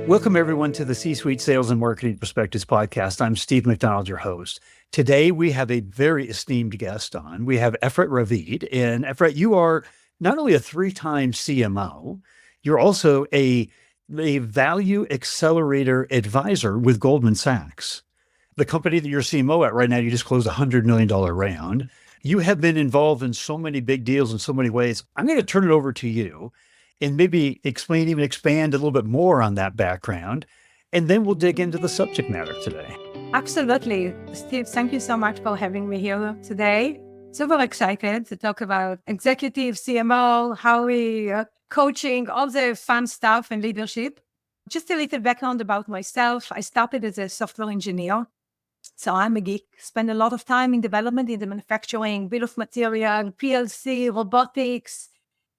Welcome, everyone, to the C-Suite Sales and Marketing Perspectives podcast. I'm Steve McDonald, your host. Today, we have a very esteemed guest on. We have Efrat Ravid. And Efrat, you are not only a three-time CMO, you're also a value accelerator advisor with Goldman Sachs. The company that you're CMO at right now, you just closed a $100 million round. You have been involved in so many big deals in so many ways. I'm going to turn it over to you and maybe expand a little bit more on that background. And then we'll dig into the subject matter today. Absolutely. Steve, thank you so much for having me here today. Super excited to talk about executive CMO, how we are coaching, all the fun stuff and leadership. Just a little background about myself. I started as a software engineer. So I'm a geek, spend a lot of time in development, in the manufacturing, bill of material, PLC, robotics,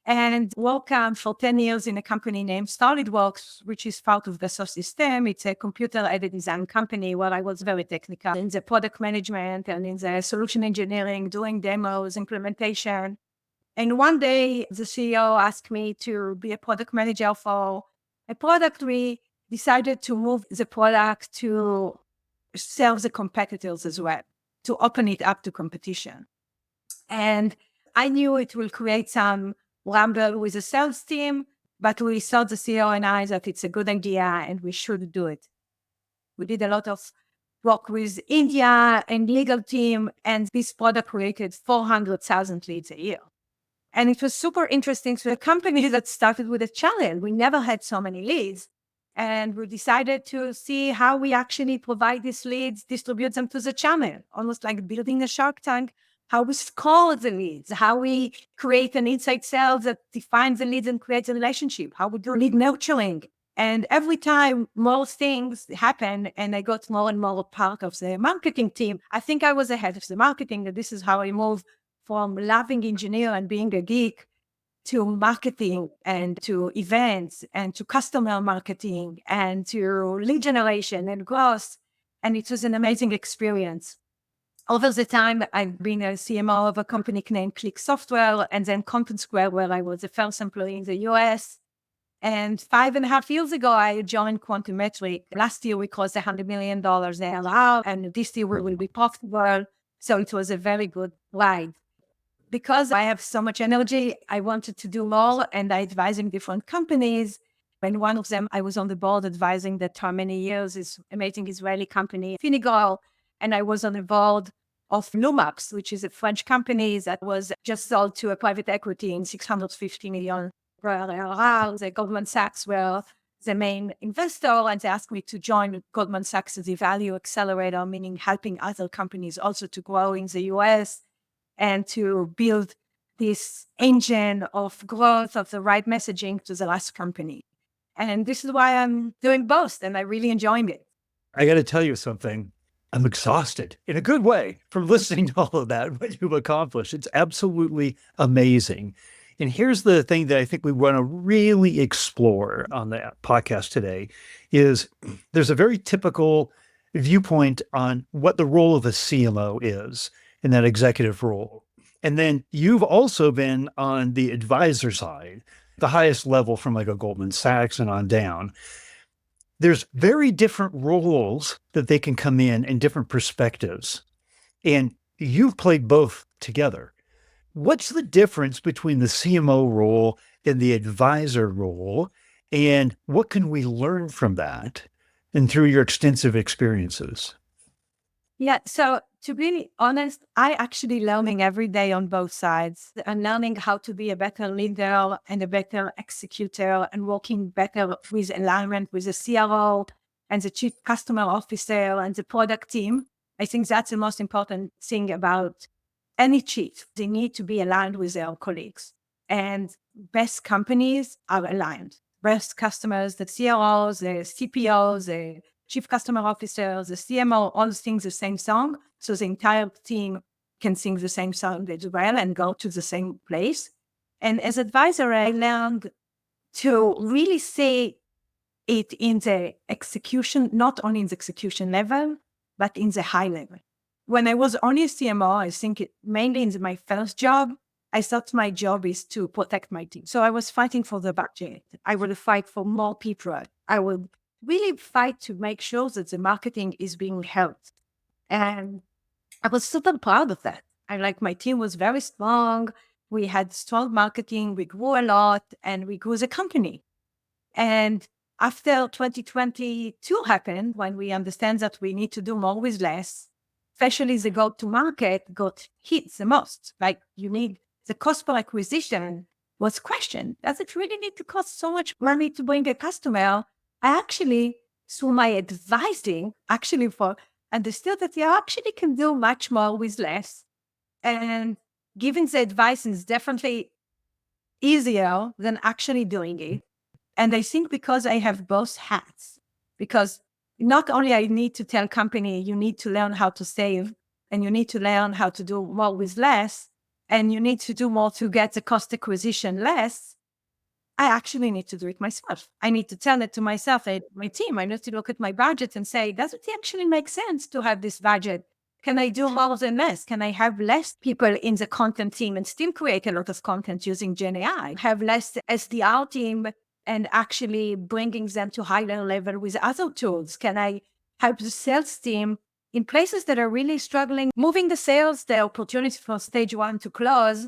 and worked for 10 years in a company named SolidWorks, which is part of the Dassault System. It's a computer-aided design company where I was very technical in the product management and in the solution engineering, doing demos, implementation. And one day, the CEO asked me to be a product manager for a product. We decided to move the product to serve the competitors as well, to open it up to competition. And I knew it will create some rumble with the sales team, but we thought, the CEO and I, that it's a good idea and we should do it. We did a lot of work with India and legal team, and this product created 400,000 leads a year. And it was super interesting to a company that started with a challenge. We never had so many leads. And we decided to see how we actually provide these leads, distribute them to the channel, almost like building a Shark Tank, how we score the leads, how we create an inside sales that defines the leads and creates a relationship, how we do lead nurturing. And every time more things happen and I got more and more part of the marketing team, I think I was ahead of the marketing, and this is how I moved from loving engineer and being a geek to marketing and to events and to customer marketing and to lead generation and growth. And it was an amazing experience. Over the time, I've been a CMO of a company named Click Software and then Content Square, where I was the first employee in the US. And 5.5 years ago, I joined Quantimetric. Last year, we crossed $100 million ARR, and this year we will be profitable. So it was a very good ride. Because I have so much energy, I wanted to do more, and I advising different companies. And one of them, I was on the board advising that for many years is amazing Israeli company, Finigal. And I was on the board of Lumax, which is a French company that was just sold to a private equity in $650 million ARR. The Goldman Sachs were the main investor, and they asked me to join Goldman Sachs as the value accelerator, meaning helping other companies also to grow in the US and to build this engine of growth of the right messaging to the last company. And this is why I'm doing both, and I'm really enjoying it. I got to tell you something. I'm exhausted in a good way from listening to all of that, what you've accomplished. It's absolutely amazing. And here's the thing that I think we want to really explore on the podcast today is there's a very typical viewpoint on what the role of a CMO is in that executive role. And then you've also been on the advisor side, the highest level from like a Goldman Sachs and on down. There's very different roles that they can come in and different perspectives. And you've played both together. What's the difference between the CMO role and the advisor role? And what can we learn from that and through your extensive experiences? Yeah, so to be honest, I actually learning every day on both sides. I'm learning how to be a better leader and a better executor and working better with alignment with the CRO and the chief customer officer and the product team. I think that's the most important thing about any chief. They need to be aligned with their colleagues. And best companies are aligned. Best customers, the CROs, the CPOs, the chief customer officer, the CMO, all sing the same song. So the entire team can sing the same song as well and go to the same place. And as advisor, I learned to really say it in the execution, not only in the execution level, but in the high level. When I was only a CMO, I think mainly in my first job, I thought my job is to protect my team. So I was fighting for the budget. I would fight for more people. I would really fight to make sure that the marketing is being held. And I was super proud of that. My team was very strong. We had strong marketing. We grew a lot and we grew the company. And after 2022 happened, when we understand that we need to do more with less, especially the go-to-market got hit the most. Like you need the cost per acquisition was questioned. Does it really need to cost so much money to bring a customer? I actually, through my advising, understood that you actually can do much more with less. And giving the advice is definitely easier than actually doing it. And I think because I have both hats, because not only I need to tell company, you need to learn how to save and you need to learn how to do more with less, and you need to do more to get the cost acquisition less. I actually need to do it myself. I need to tell it to myself and my team. I need to look at my budget and say, does it actually make sense to have this budget? Can I do more than less? Can I have less people in the content team and still create a lot of content using Gen AI? Have less SDR team and actually bringing them to higher level with other tools? Can I help the sales team in places that are really struggling, moving the sales, the opportunity for stage 1 to close?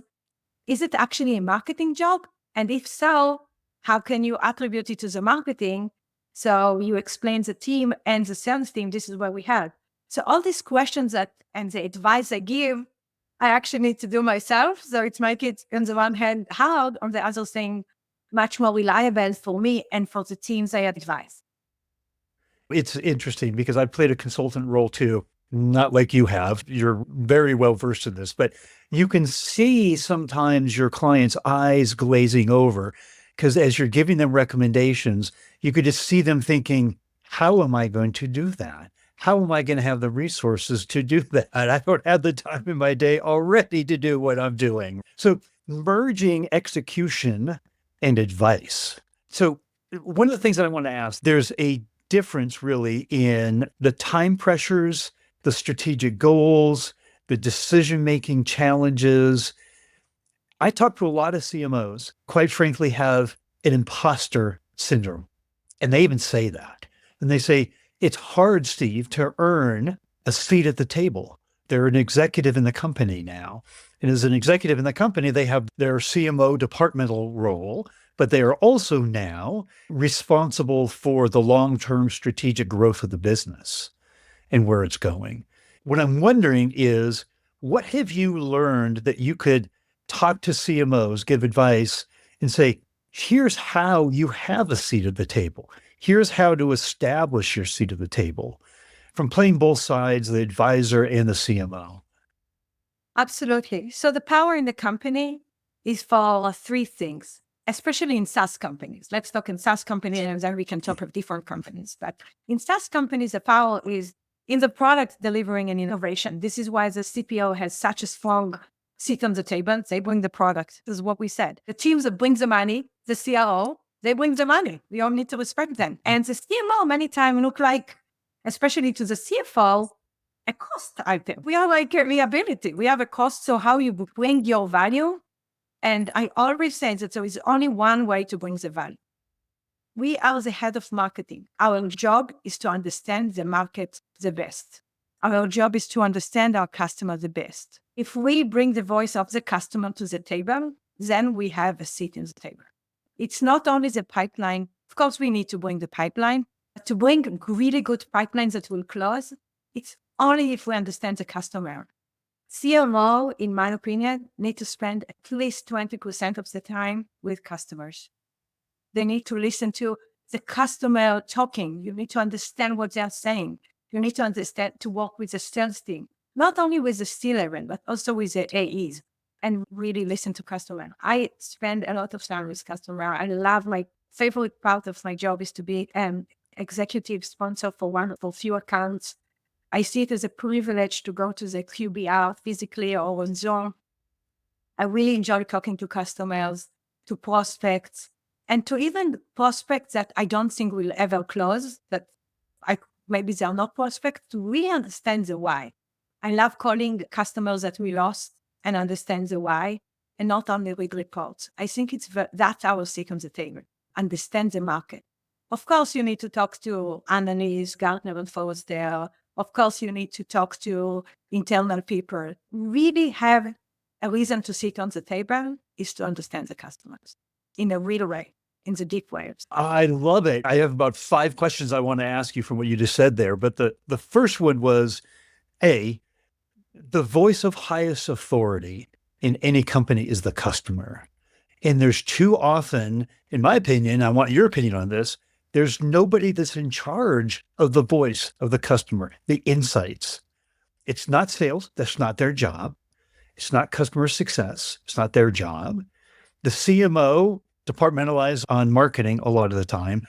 Is it actually a marketing job? And if so, how can you attribute it to the marketing? So you explain the team and the sales team, this is what we have. So all these questions and the advice I give, I actually need to do myself. So it's make it on the one hand hard, on the other thing, much more reliable for me and for the teams I advise. It's interesting because I played a consultant role too, not like you have. You're very well versed in this, but you can see sometimes your client's eyes glazing over because as you're giving them recommendations, you could just see them thinking, how am I going to do that? How am I going to have the resources to do that? I don't have the time in my day already to do what I'm doing. So merging execution and advice. So one of the things that I want to ask, there's a difference really in the time pressures, the strategic goals, the decision-making challenges. I talk to a lot of CMOs, quite frankly, have an imposter syndrome. And they even say that. And they say, it's hard, Steve, to earn a seat at the table. They're an executive in the company now. And as an executive in the company, they have their CMO departmental role, but they are also now responsible for the long-term strategic growth of the business and where it's going. What I'm wondering is, what have you learned that you could talk to CMOs, give advice, and say, here's how you have a seat at the table. Here's how to establish your seat at the table, from playing both sides, the advisor and the CMO. Absolutely. So the power in the company is for 3 things, especially in SaaS companies. Let's talk in SaaS companies and then we can talk of different companies. But in SaaS companies, the power is in the product delivering and innovation. This is why the CPO has such a strong seat on the table. They bring the product. This is what we said. The teams that bring the money, the CRO, they bring the money. We all need to respect them. And the CMO many times look like, especially to the CFO, a cost item. We are like a liability. We have a cost. So how you bring your value. And I always say that there is only one way to bring the value. We are the head of marketing. Our job is to understand the market the best. Our job is to understand our customer the best. If we bring the voice of the customer to the table, then we have a seat in the table. It's not only the pipeline. Of course, we need to bring the pipeline. But to bring really good pipelines that will close, it's only if we understand the customer. CMO, in my opinion, need to spend at least 20% of the time with customers. They need to listen to the customer talking. You need to understand what they're saying. You need to understand to work with the sales team, not only with the C-level, but also with the AEs, and really listen to customer. I spend a lot of time with customer. I love my favorite part of my job is to be an executive sponsor for few accounts. I see it as a privilege to go to the QBR physically or on Zoom. I really enjoy talking to customers, to prospects, and to even prospects that I don't think will ever close, that maybe they're not prospects, to really understand the why. I love calling customers that we lost and understand the why, and not only read reports. I think that's our seat on the table, understand the market. Of course, you need to talk to analysts, Gartner and Forrester. Of course, you need to talk to internal people. Really have a reason to sit on the table is to understand the customers in a real way, in the deep way. I love it. I have about 5 questions I want to ask you from what you just said there. But the first one was, A, the voice of highest authority in any company is the customer. And there's too often, in my opinion, I want your opinion on this, there's nobody that's in charge of the voice of the customer, the insights. It's not sales. That's not their job. It's not customer success. It's not their job. The CMO departmentalized on marketing a lot of the time.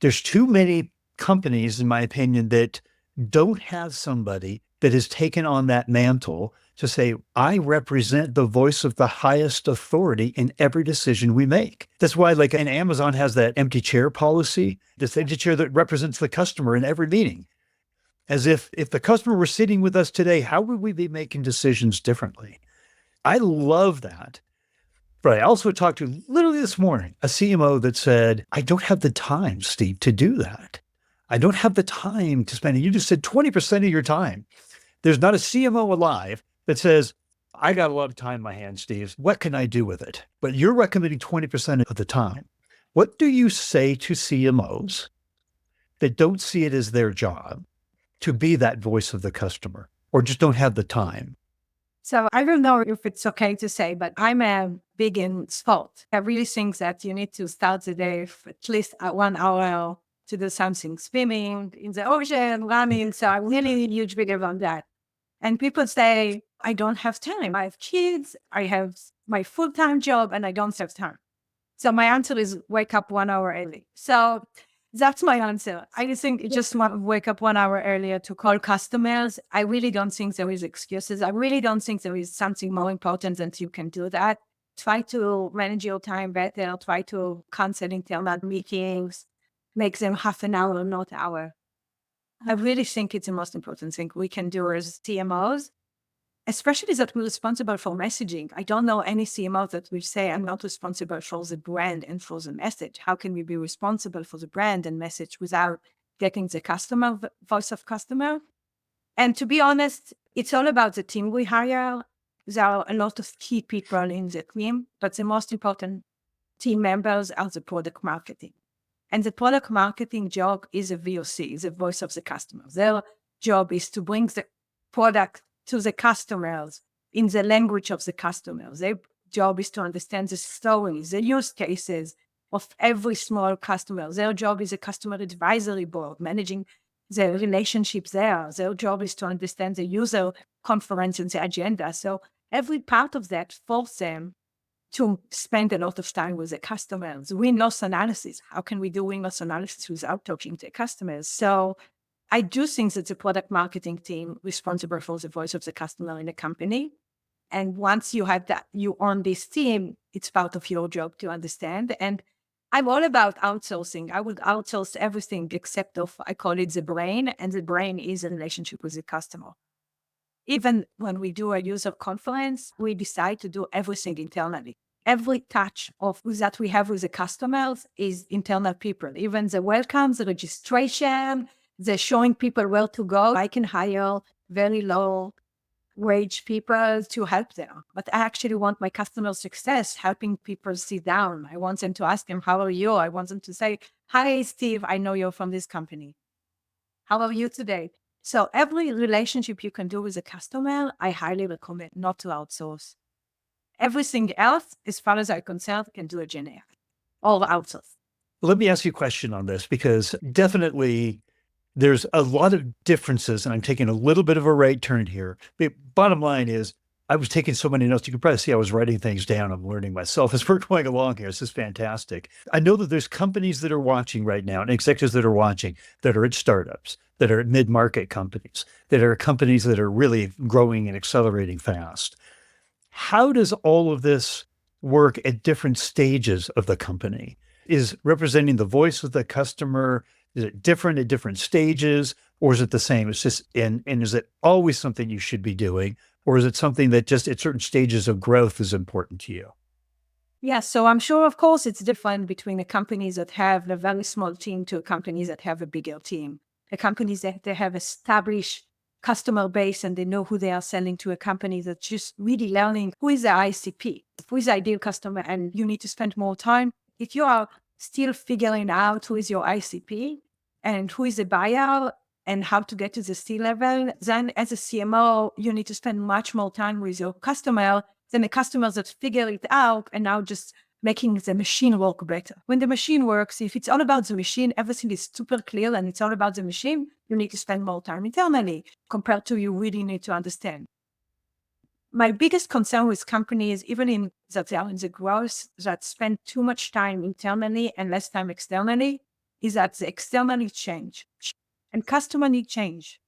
There's too many companies, in my opinion, that don't have somebody that has taken on that mantle to say, I represent the voice of the highest authority in every decision we make. That's why, like, and Amazon has that empty chair policy, this empty chair that represents the customer in every meeting. As if the customer were sitting with us today, how would we be making decisions differently? I love that. But I also talked to literally this morning a CMO that said, I don't have the time, Steve, to do that. I don't have the time to spend. And you just said 20% of your time. There's not a CMO alive that says, I got a lot of time in my hands, Steve. What can I do with it? But you're recommending 20% of the time. What do you say to CMOs that don't see it as their job to be that voice of the customer or just don't have the time? So I don't know if it's okay to say, but I'm a big in sport. I really think that you need to start the day with at least 1 hour to do something, swimming in the ocean, running. So I'm really a huge believer on that. And people say, I don't have time. I have kids, I have my full-time job, and I don't have time. So my answer is wake up 1 hour early. So that's my answer. I think you just want to wake up 1 hour earlier to call customers. I really don't think there is excuses. I really don't think there is something more important than you can do that. Try to manage your time better. Try to cancel internal meetings. Make them half an hour, not an hour. I really think it's the most important thing we can do as CMOs, especially that we're responsible for messaging. I don't know any CMO that will say, I'm not responsible for the brand and for the message. How can we be responsible for the brand and message without getting the customer, voice of customer? And to be honest, it's all about the team we hire. There are a lot of key people in the team, but the most important team members are the product marketing. And the product marketing job is a VOC, the voice of the customer. Their job is to bring the product to the customers in the language of the customers. Their job is to understand the stories, the use cases of every small customer. Their job is a customer advisory board, managing the relationships there. Their job is to understand the user conference and the agenda. So every part of that forces them to spend a lot of time with the customers. Win-loss analysis. How can we do win-loss analysis without talking to customers? So I do think that the product marketing team responsible for the voice of the customer in a company. And once you have that, you own this team, it's part of your job to understand. And I'm all about outsourcing. I would outsource everything except of, I call it the brain, and the brain is a relationship with the customer. Even when we do a user conference, we decide to do everything internally. Every touch of that we have with the customers is internal people. Even the welcomes, the registration, the showing people where to go. I can hire very low wage people to help them. But I actually want my customer success, helping people sit down. I want them to ask them, how are you? I want them to say, hi, Steve, I know you're from this company. How are you today? So every relationship you can do with a customer, I highly recommend not to outsource. Everything else, as far as I'm concerned, can do a Gen AI or outsource. Let me ask you a question on this, because definitely there's a lot of differences, and I'm taking a little bit of a right turn here. But bottom line is, I was taking so many notes. You can probably see I was writing things down. I'm learning myself as we're going along here. This is fantastic. I know that there's companies that are watching right now and executives that are watching that are at startups, that are at mid-market companies, that are companies that are really growing and accelerating fast. How does all of this work at different stages of the company? Is representing the voice of the customer, is it different at different stages, or is it the same? It's just, and is it always something you should be doing? Or is it something that just at certain stages of growth is important to you? Yeah, so I'm sure, of course, it's different between the companies that have a very small team to companies that have a bigger team. The companies that they have established customer base and they know who they are selling to, a company that's just really learning who is the ICP, who is the ideal customer, and you need to spend more time. If you are still figuring out who is your ICP and who is the buyer and how to get to the C level, then as a CMO, you need to spend much more time with your customer than the customers that figure it out and now just making the machine work better. When the machine works, if it's all about the machine, everything is super clear and it's all about the machine, you need to spend more time internally compared to you really need to understand. My biggest concern with companies, even in that they are in the growth, that spend too much time internally and less time externally, is that the externally change and customer need change.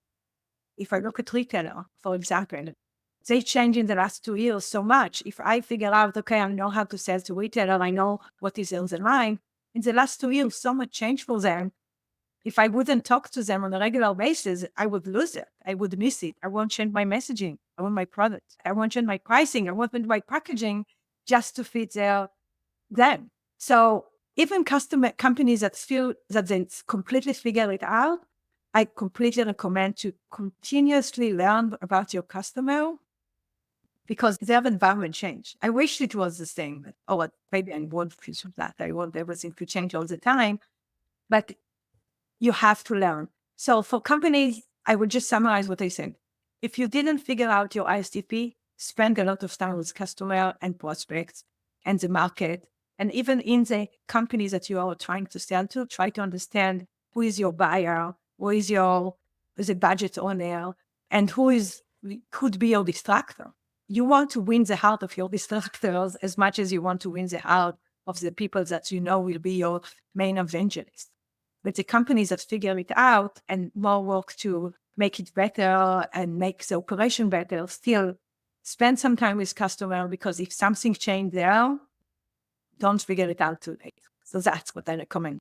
If I look at retailer, for example, they change in the last 2 years so much. If I figure out, okay, I know how to sell to retailer, I know what is in the line. In the last 2 years, so much change for them. If I wouldn't talk to them on a regular basis, I would lose it. I would miss it. I won't change my messaging. I want my product. I won't change my pricing. I won't change my packaging just to fit them. So even customer companies that feel that they completely figure it out, I completely recommend to continuously learn about your customer because their environment changed. I wish it was the same, or maybe I want future that. I want everything to change all the time, but you have to learn. So for companies, I would just summarize what I said. If you didn't figure out your ISTP, spend a lot of time with customer and prospects and the market. And even in the companies that you are trying to sell to, try to understand who is your buyer, who is the budget owner, and could be your distractor. You want to win the heart of your distractors as much as you want to win the heart of the people that you know will be your main evangelists. But the companies that figure it out and more work to make it better and make the operation better, still spend some time with customer, because if something changed there, don't figure it out too late. So that's what I recommend.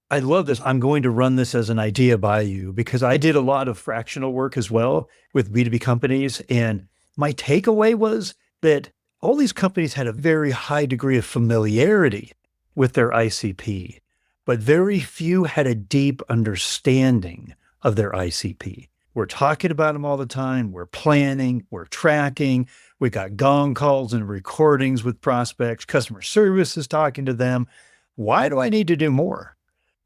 I love this. I'm going to run this as an idea by you because I did a lot of fractional work as well with B2B companies. And my takeaway was that all these companies had a very high degree of familiarity with their ICP, but very few had a deep understanding of their ICP. We're talking about them all the time. We're planning, we're tracking. We got gong calls and recordings with prospects. Customer service is talking to them. Why do I need to do more?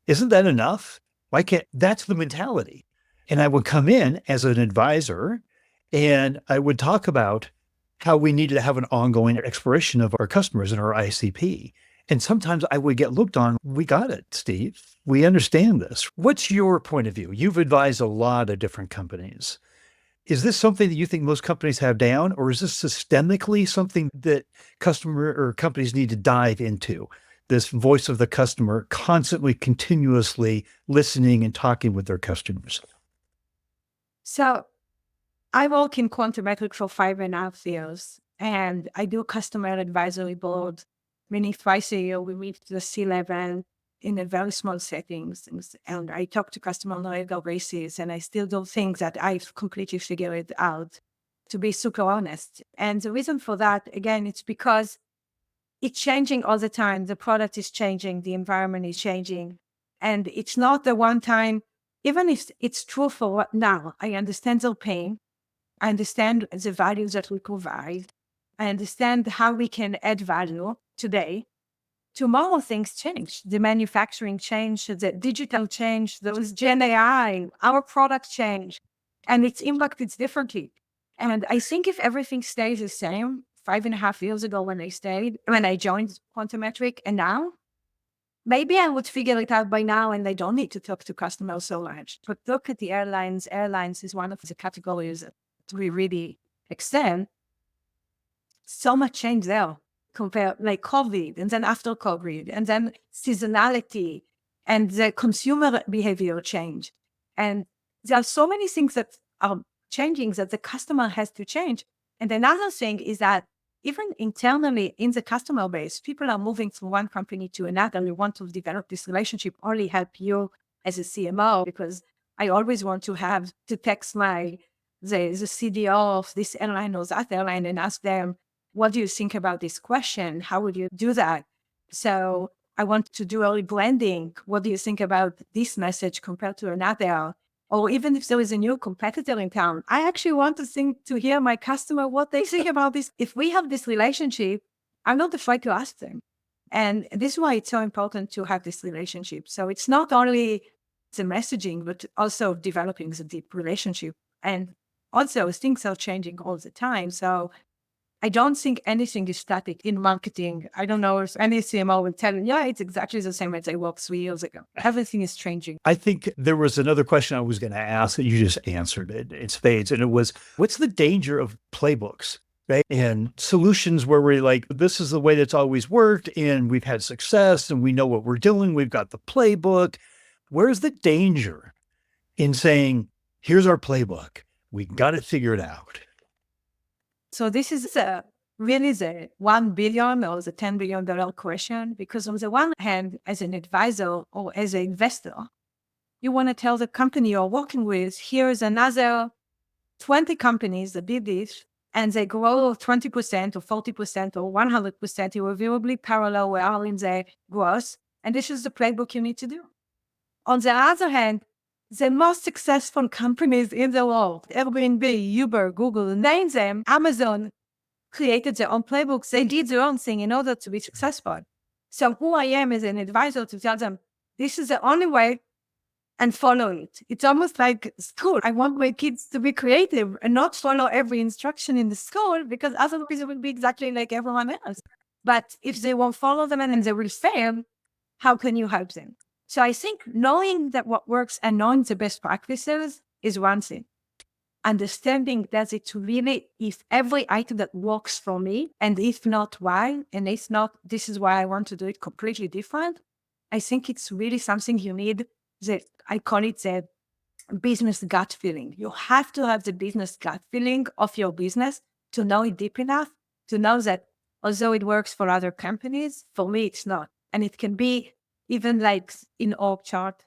Isn't that enough? Why can't, that's the mentality. And I would come in as an advisor and I would talk about how we needed to have an ongoing exploration of our customers and our ICP. And sometimes I would get looked on, we got it, Steve. We understand this. What's your point of view? You've advised a lot of different companies. Is this something that you think most companies have down, or is this systemically something that customer or companies need to dive into? This voice of the customer, constantly, continuously listening and talking with their customers. So I work in Quantometric for 5.5 years, and I do customer advisory board, meaning twice a year we meet the C-level in a very small settings. And I talk to customer on a regular basis, and I still don't think that I've completely figured it out, to be super honest. And the reason for that, again, it's because it's changing all the time. The product is changing, the environment is changing. And it's not the one time, even if it's true for what now, I understand their pain. I understand the values that we provide. I understand how we can add value today. Tomorrow things change. The manufacturing change, the digital change, those Gen AI, our product change, and its impact is differently. And I think if everything stays the same, 5.5 years ago when I joined Quantometric, and now, maybe I would figure it out by now and I don't need to talk to customers so much. But look at the airlines. Airlines is one of the categories that we really extend. So much change there compared like COVID, and then after COVID, and then seasonality and the consumer behavior change. And there are so many things that are changing that the customer has to change. And another thing is that even internally in the customer base, people are moving from one company to another. We want to develop this relationship, only help you as a CMO, because I always want to have to text the CDO of this airline or that airline and ask them, what do you think about this question? How would you do that? So I want to do a rebranding. What do you think about this message compared to another? Or even if there is a new competitor in town, I actually want to hear my customer, what they think about this. If we have this relationship, I'm not afraid to ask them. And this is why it's so important to have this relationship. So it's not only the messaging, but also developing the deep relationship. And also things are changing all the time. So I don't think anything is static in marketing. I don't know if any CMO will tell you, yeah, it's exactly the same as I worked 3 years ago. Everything is changing. I think there was another question I was going to ask that you just answered it in spades. And it was, what's the danger of playbooks, right? And solutions where we're like, this is the way that's always worked and we've had success and we know what we're doing. We've got the playbook. Where's the danger in saying, here's our playbook. We got it figured out? So this is really the $1 billion or the $10 billion question, because on the one hand, as an advisor or as an investor, you want to tell the company you're working with, here's another 20 companies that did this, and they grow 20% or 40% or 100% irreversibly parallel well in their growth. And this is the playbook you need to do. On the other hand, the most successful companies in the world, Airbnb, Uber, Google, name them, Amazon, created their own playbooks. They did their own thing in order to be successful. So who I am as an advisor to tell them, this is the only way, and follow it. It's almost like school. I want my kids to be creative and not follow every instruction in the school, because otherwise it will be exactly like everyone else. But if they won't follow them and they will fail, how can you help them? So I think knowing that what works and knowing the best practices is one thing. Understanding that it really, if every item that works for me, and if not, why, and if not, this is why I want to do it completely different. I think it's really something you need. I call it the business gut feeling. You have to have the business gut feeling of your business to know it deep enough to know that although it works for other companies, for me, it's not. And it can be even like in org chart.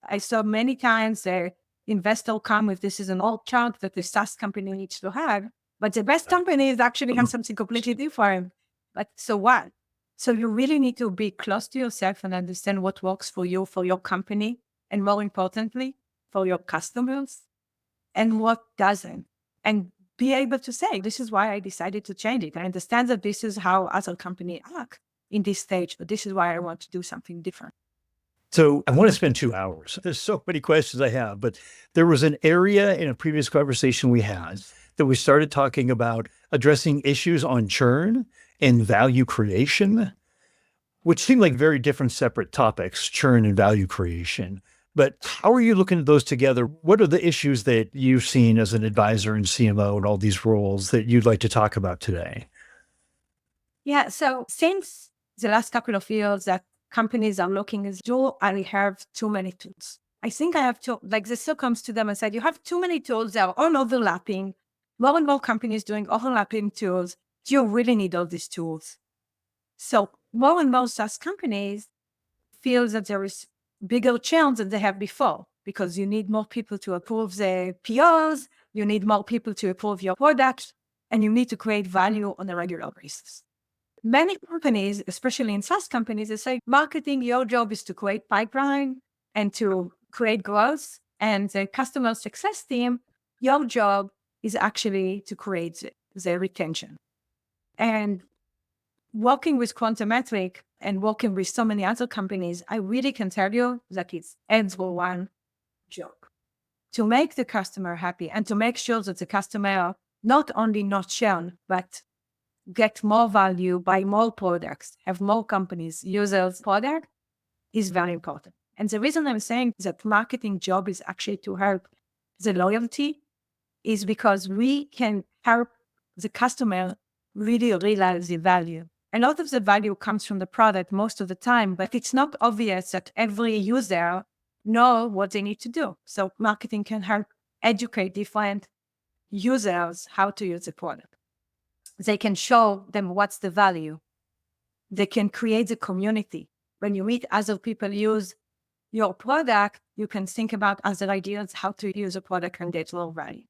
I saw many times the investor come with, this is an org chart that the SaaS company needs to have, but the best companies actually have something completely different. But so what? So you really need to be close to yourself and understand what works for you, for your company, and more importantly, for your customers, and what doesn't. And be able to say, this is why I decided to change it. I understand that this is how other companies act in this stage, but this is why I want to do something different. So I want to spend 2 hours. There's so many questions I have, but there was an area in a previous conversation we had that we started talking about addressing issues on churn and value creation, which seem like very different separate topics, churn and value creation. But how are you looking at those together? What are the issues that you've seen as an advisor and CMO and all these roles that you'd like to talk about today? Yeah, so since the last couple of years that companies are looking as, do I have too many tools? I think I have to, like the CEO comes to them and said, you have too many tools that are all overlapping, more and more companies doing overlapping tools. Do you really need all these tools? So more and more SaaS companies feel that there is bigger churn than they have before, because you need more people to approve the POs, you need more people to approve your product, and you need to create value on a regular basis. Many companies, especially in SaaS companies, they say, marketing, your job is to create pipeline and to create growth. And the customer success team, your job is actually to create the retention. And working with Quantometric and working with so many other companies, I really can tell you that it's everyone job to make the customer happy and to make sure that the customer not only not churn, but get more value, buy more products, have more companies, users, product is very important. And the reason I'm saying that marketing job is actually to help the loyalty is because we can help the customer really realize the value. A lot of the value comes from the product most of the time, but it's not obvious that every user know what they need to do. So marketing can help educate different users how to use the product. They can show them what's the value. They can create the community. When you meet other people use your product, you can think about other ideas how to use a product and get more value.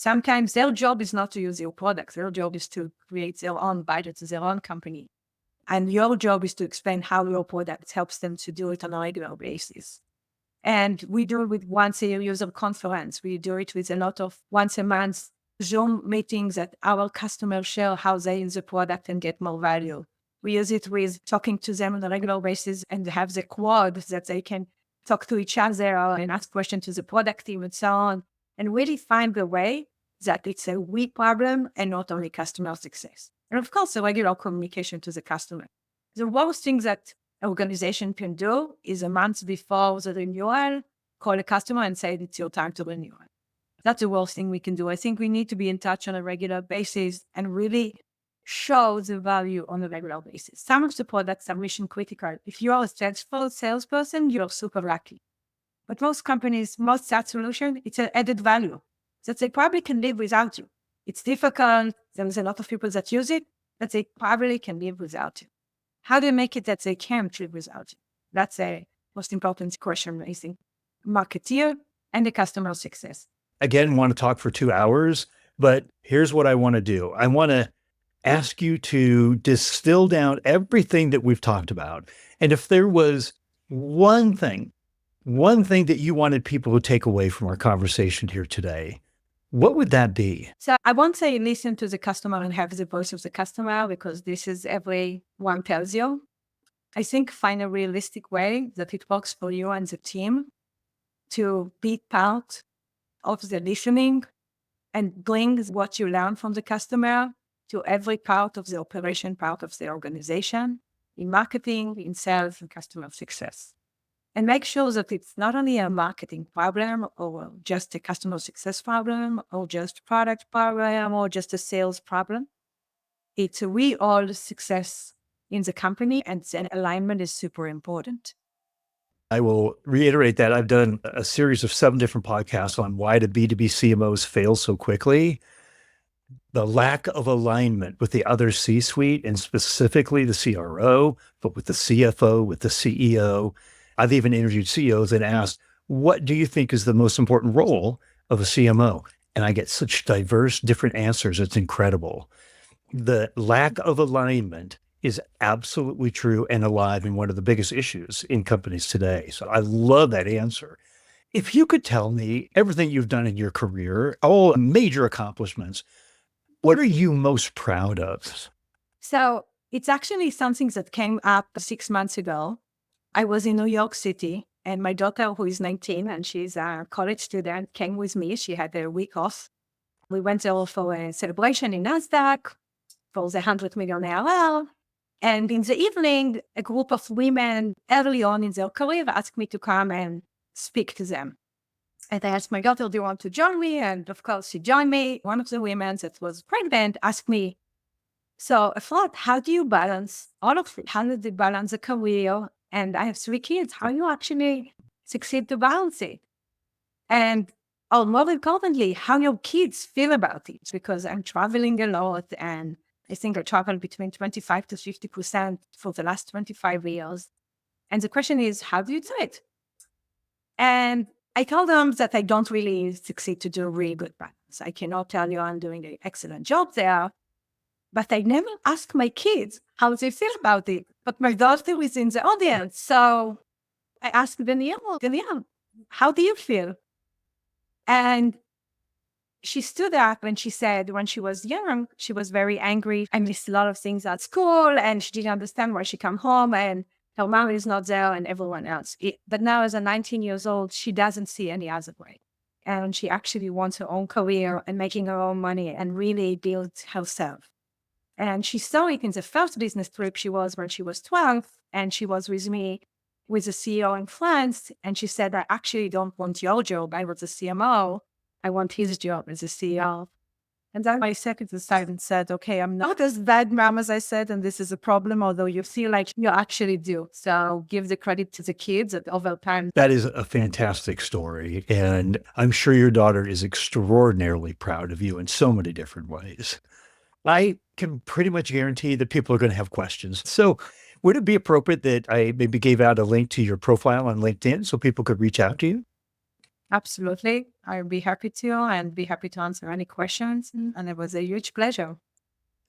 Sometimes their job is not to use your product. Their job is to create their own budget, their own company. And your job is to explain how your product helps them to do it on a regular basis. And we do it with once a year user conference. We do it with a lot of once a month Zoom meetings that our customers share how they use the product and get more value. We use it with talking to them on a regular basis and have the quad that they can talk to each other and ask questions to the product team and so on, and really find the way that it's a we problem and not only customer success. And of course, the regular communication to the customer. The worst thing that an organization can do is a month before the renewal, call a customer and say, it's your time to renew. That's the worst thing we can do. I think we need to be in touch on a regular basis and really show the value on a regular basis. Some of the products are mission critical. If you are a successful salesperson, you're super lucky. But most companies, most SaaS solution, it's an added value that they probably can live without you. It's difficult. There's a lot of people that use it, but they probably can live without you. How do you make it that they can't live without you? That's a most important question, I think. Marketeer and the customer success. Again, want to talk for 2 hours, but here's what I want to do. I want to ask you to distill down everything that we've talked about. And if there was one thing that you wanted people to take away from our conversation here today, what would that be? So I won't say listen to the customer and have the voice of the customer, because this is everyone tells you. I think find a realistic way that it works for you and the team to be part of the listening and bring what you learn from the customer to every part of the operation, part of the organization, in marketing, in sales, and customer success. And make sure that it's not only a marketing problem or just a customer success problem or just product problem or just a sales problem. It's a we all success in the company, and then alignment is super important. I will reiterate that I've done a series of 7 different podcasts on why do B2B CMOs fail so quickly. The lack of alignment with the other C-suite, and specifically the CRO, but with the CFO, with the CEO. I've even interviewed CEOs and asked, what do you think is the most important role of a CMO? And I get such diverse, different answers. It's incredible. The lack of alignment is absolutely true and alive and one of the biggest issues in companies today. So I love that answer. If you could tell me everything you've done in your career, all major accomplishments, what are you most proud of? So it's actually something that came up 6 months ago. I was in New York City, and my daughter, who is 19, and she's a college student, came with me. She had a week off. We went there for a celebration in NASDAQ for the 100 million ARR. And in the evening, a group of women early on in their career asked me to come and speak to them. And I asked my daughter, do you want to join me? And of course, she joined me. One of the women that was pregnant asked me, so Efrat, how do you balance all of it? How do you balance a career? And I have 3 kids. How do you actually succeed to balance it? And more importantly, how your kids feel about it, because I'm traveling a lot, and I think I travel between 25 to 50% for the last 25 years. And the question is, how do you do it? And I told them that I don't really succeed to do a really good balance. I cannot tell you I'm doing an excellent job there, but I never ask my kids how they feel about it. But my daughter is in the audience. So I asked Danielle, how do you feel? And she stood up and she said, when she was young, she was very angry. I missed a lot of things at school, and she didn't understand why she came home and her mom is not there and everyone else. But now as a 19 years old, she doesn't see any other way. And she actually wants her own career and making her own money and really build herself. And she saw it in the first business trip she was when she was 12, and she was with me with the CEO in France. And she said, I actually don't want your job. I was a CMO. I want his job as a CEO. And then my second aside and said, okay, I'm not as bad mom as I said, and this is a problem, although you feel like you actually do. So give the credit to the kids that over time. That is a fantastic story. And I'm sure your daughter is extraordinarily proud of you in so many different ways. I can pretty much guarantee that people are going to have questions. So would it be appropriate that I maybe gave out a link to your profile on LinkedIn so people could reach out to you? Absolutely. I'll be happy to and be happy to answer any questions. And it was a huge pleasure.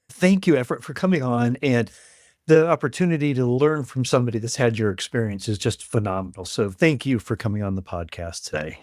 Thank you, Efrat, for coming on. And the opportunity to learn from somebody that's had your experience is just phenomenal. So thank you for coming on the podcast today.